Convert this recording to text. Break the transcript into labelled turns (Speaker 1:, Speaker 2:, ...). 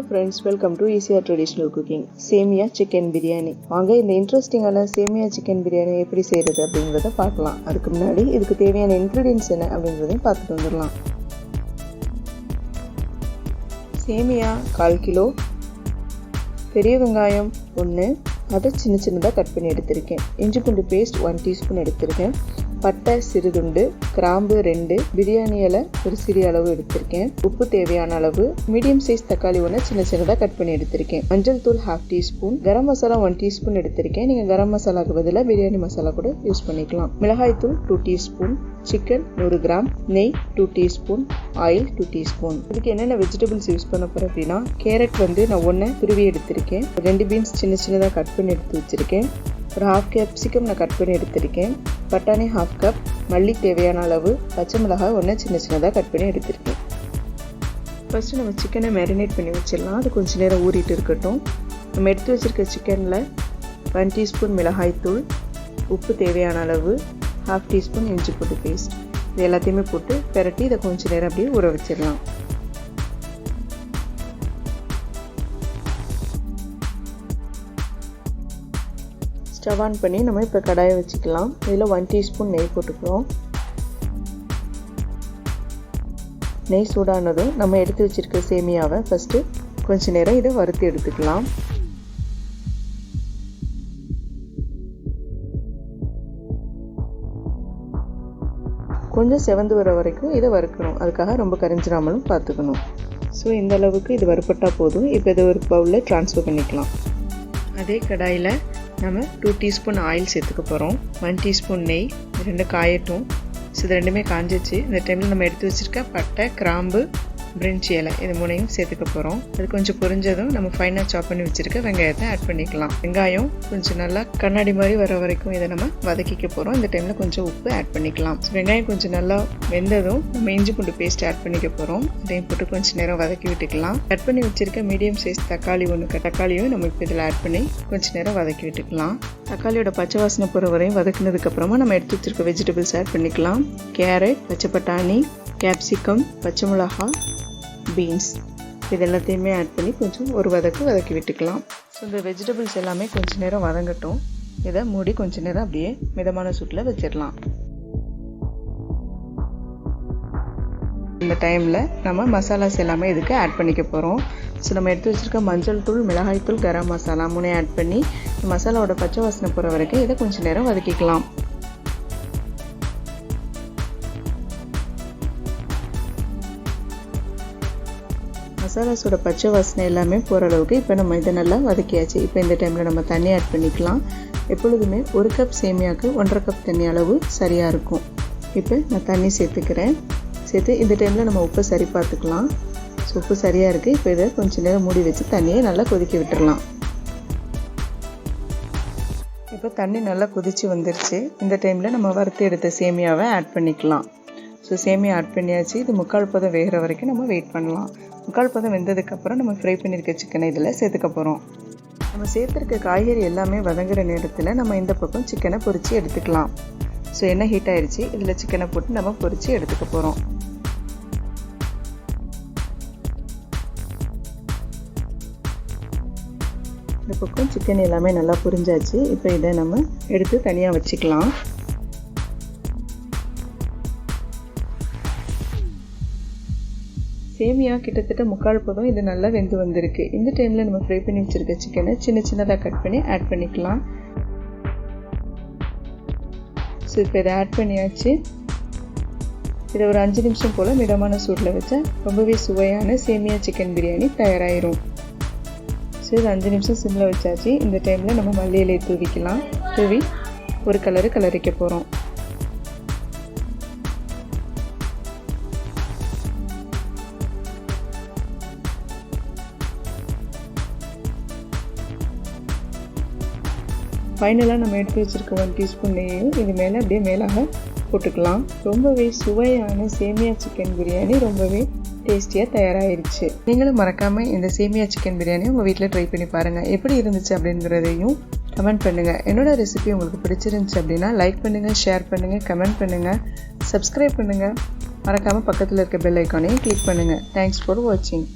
Speaker 1: friends, welcome to easier traditional cooking. Semiya chicken biryani. வாங்க இந்த இன்ட்ரெஸ்டிங்கான சேமியா சிக்கன் பிரியாணி எப்படி செய்யறது அப்படிங்கறத பார்க்கலாம். அதுக்கு முன்னாடி இதுக்கு தேவையான ingredients என்ன அப்படிங்கறதையும் பார்த்துட்டு வந்துடலாம். சேமியா 1/4 கிலோ, பெரிய வெங்காயம் 1, அதை சின்னதாக கட் பண்ணி எடுத்திருக்கேன். இஞ்சி பூண்டு பேஸ்ட் 1 டீஸ்பூன் எடுத்திருக்கேன். பட்டை சிறுதுண்டு, கிராம்பு 2, பிரியாணி இலை ஒரு சிறிய அளவு எடுத்திருக்கேன். உப்பு தேவையான அளவு, மீடியம் சைஸ் தக்காளி 1 சின்னதாக கட் பண்ணி எடுத்திருக்கேன். மஞ்சள் தூள் 1/2 டீஸ்பூன், கரம் மசாலா 1 டீஸ்பூன் எடுத்திருக்கேன். நீங்கள் கரம் மசாலாவுக்கு பதிலாக பிரியாணி மசாலா கூட யூஸ் பண்ணிக்கலாம். மிளகாய் தூள் 2 டீஸ்பூன், சிக்கன் 100 கிராம், நெய் 2 டீஸ்பூன், ஆயில் 2 டீஸ்பூன். இதுக்கு என்னென்ன வெஜிடபிள்ஸ் யூஸ் பண்ண போகிறேன் அப்படின்னா, கேரட் நான் 1 துருவி எடுத்திருக்கேன். 2 பீன்ஸ் சின்னதாக கட் பண்ணி எடுத்து வச்சுருக்கேன். ஒரு 1/2 கேப்சிகம் நான் கட் பண்ணி எடுத்திருக்கேன். பட்டாணி 1/2 கப், மல்லி தேவையான அளவு, பச்சை மிளகாய் 1 சின்னதாக கட் பண்ணி எடுத்திருக்கேன். ஃபர்ஸ்ட் நம்ம சிக்கனை மேரினேட் பண்ணி வச்சிடலாம். அது கொஞ்சம் நேரம் ஊறிட்டு இருக்கட்டும். நம்ம எடுத்து வச்சிருக்க சிக்கனில் 1 டீஸ்பூன் மிளகாய் தூள், உப்பு தேவையான அளவு, 1/2 டீஸ்பூன் இஞ்சி பூண்டு பேஸ்ட், இது எல்லாத்தையுமே போட்டு பெரட்டி இதை கொஞ்சம் நேரம் அப்படியே ஊற வச்சிடலாம். ஸ்டவ் ஆன் பண்ணி நம்ம இப்போ கடாயை வச்சுக்கலாம். இதில் 1 டீஸ்பூன் நெய் போட்டுக்கிறோம். நெய் சூடானதும் நம்ம எடுத்து வச்சுருக்க சேமியாவை ஃபஸ்ட்டு கொஞ்சம் நேரம் இதை வறுத்து எடுத்துக்கலாம். கொஞ்சம் செவந்து வர வரைக்கும் இதை வறுக்கணும். அதுக்காக ரொம்ப கரிஞ்சிடாமலும் பார்த்துக்கணும். ஸோ இந்த அளவுக்கு இது வறுப்பட்டால் போதும். இப்போ இதை ஒரு பவுலில் ட்ரான்ஸ்ஃபர் பண்ணிக்கலாம். அதே கடாயில் நம்ம 2 டீஸ்பூன் ஆயில் சேர்த்துக்க போகிறோம். 1 டீஸ்பூன் நெய், 2 காயட்டும். ஸோ இது ரெண்டுமே காஞ்சிச்சு. இந்த டைமில் நம்ம எடுத்து வச்சுருக்க பட்டை, கிராம்பு, பிரிஞ்சி இலை இது 3ஐயும் சேர்த்துக்க போகிறோம். அது கொஞ்சம் பொரிஞ்சதும் நம்ம ஃபைனாக சாப் பண்ணி வச்சுருக்க வெங்காயத்தை ஆட் பண்ணிக்கலாம். வெங்காயம் கொஞ்சம் நல்லா கண்ணாடி மாதிரி வர வரைக்கும் இதை நம்ம வதக்கிக்க போகிறோம். இந்த டைமில் கொஞ்சம் உப்பு ஆட் பண்ணிக்கலாம். வெங்காயம் கொஞ்சம் நல்லா வெந்ததும் நம்ம இஞ்சி பூண்டு பேஸ்ட் ஆட் பண்ணிக்க போகிறோம். இதையும் போட்டு கொஞ்சம் நேரம் வதக்கி விட்டுக்கலாம். கட் பண்ணி வச்சுருக்க மீடியம் சைஸ் தக்காளி 1 தக்காளியும் நம்ம இப்போ இதில் ஆட் பண்ணி கொஞ்சம் நேரம் வதக்கி விட்டுக்கலாம். தக்காளியோட பச்சை வாசனை போகிற வரையும் வதக்குனதுக்கப்புறமா நம்ம எடுத்து வச்சுருக்க வெஜிடபிள்ஸ் ஆட் பண்ணிக்கலாம். கேரட், பச்சை பட்டாணி, கேப்சிகம், பச்சை மிளகாய், பீன்ஸ் இது எல்லாத்தையுமே ஆட் பண்ணி கொஞ்சம் ஒரு வதக்கி விட்டுக்கலாம். ஸோ இந்த வெஜிடபிள்ஸ் எல்லாமே கொஞ்சம் நேரம் வதங்கட்டும். இதை மூடி கொஞ்சம் நேரம் அப்படியே மிதமான சூட்டில் வச்சிடலாம். இந்த டைமில் நம்ம மசாலாஸ் எல்லாமே இதுக்கு ஆட் பண்ணிக்க போகிறோம். ஸோ நம்ம எடுத்து வச்சுருக்க மஞ்சள் தூள், மிளகாய் தூள், கரம் மசாலா 3 ஆட் பண்ணி மசாலாவோட பச்சை வாசனை போகிற வரைக்கும் இதை கொஞ்சம் நேரம் வதக்கிக்கலாம். மசாலாஸோட பச்சை வாசனை எல்லாமே போகிற அளவுக்கு இப்போ நம்ம இதை நல்லா வதக்கியாச்சு. இப்போ இந்த டைமில் நம்ம தண்ணி ஆட் பண்ணிக்கலாம். எப்பொழுதுமே 1 கப் சேமியாவுக்கு 1.5 கப் தண்ணி அளவு சரியாக இருக்கும். இப்போ நான் தண்ணி சேர்த்துக்கிறேன். சேர்த்து இந்த டைமில் நம்ம உப்பு சரி பார்த்துக்கலாம். ஸோ உப்பு சரியாக இருக்குது. இப்போ இதை கொஞ்சம் நேரம் மூடி வச்சு தண்ணியை நல்லா கொதிக்க விட்டுடலாம். இப்போ தண்ணி நல்லா கொதித்து வந்துருச்சு. இந்த டைமில் நம்ம வறுத்து எடுத்த சேமியாவை ஆட் பண்ணிக்கலாம். ஸோ சேமியா ஆட் பண்ணியாச்சு. இது 3/4 பதம் வேகிற வரைக்கும் நம்ம வெயிட் பண்ணலாம். 3/4 பதம் வெந்ததுக்கப்புறம் நம்ம ஃப்ரை பண்ணியிருக்க சிக்கனை இதில் சேர்த்துக்க போகிறோம். நம்ம சேர்த்துருக்க காய்கறி எல்லாமே வதங்குற நேரத்தில் நம்ம இந்த பக்கம் சிக்கனை பொரித்து எடுத்துக்கலாம். ஸோ எண்ணெய் ஹீட் ஆகிடுச்சு. இதில் சிக்கனை போட்டு நம்ம பொரித்து எடுத்துக்க போகிறோம். இந்த பக்கம் சிக்கன் எல்லாமே நல்லா பொரிஞ்சாச்சு. இப்போ இதை நம்ம எடுத்து தனியாக வச்சுக்கலாம். சேமியா கிட்டத்தட்ட 3/4 பதம் இது நல்லா வெந்து வந்திருக்கு. இந்த டைமில் நம்ம ஃப்ரை பண்ணி வச்சுருக்க சிக்கனை சின்னதாக கட் பண்ணி ஆட் பண்ணிக்கலாம். ஸோ இப்போ இதை ஆட் பண்ணியாச்சு. இதை ஒரு 5 நிமிஷம் போல் மிதமான சூட்டில் வச்சா ரொம்பவே சுவையான சேமியா சிக்கன் பிரியாணி தயாராகிரும். ஸோ இது 5 நிமிஷம் சிம்மில் வச்சாச்சு. இந்த டைமில் நம்ம மல்லி இலையை தூவிக்கலாம். தூவி ஒரு கலரிக்க போகிறோம். ஃபைனலாக நம்ம எடுத்து வச்சுருக்க 1 டீஸ்பூன் நெய்யும் இது மேலே அப்படியே மேலாக போட்டுக்கலாம். ரொம்பவே சுவையான சேமியா சிக்கன் பிரியாணி ரொம்பவே டேஸ்டியாக தயாராகிருச்சு. நீங்களும் மறக்காமல் இந்த சேமியா சிக்கன் பிரியாணி உங்கள் வீட்டில் ட்ரை பண்ணி பாருங்கள். எப்படி இருந்துச்சு அப்படிங்கிறதையும் கமெண்ட் பண்ணுங்கள். என்னோடய ரெசிபி உங்களுக்கு பிடிச்சிருந்துச்சு அப்படின்னா லைக் பண்ணுங்கள், ஷேர் பண்ணுங்கள், கமெண்ட் பண்ணுங்கள், சப்ஸ்கிரைப் பண்ணுங்கள். மறக்காமல் பக்கத்தில் இருக்க பெல் ஐக்கானையும் கிளிக் பண்ணுங்கள். தேங்க்ஸ் ஃபார் வாட்சிங்.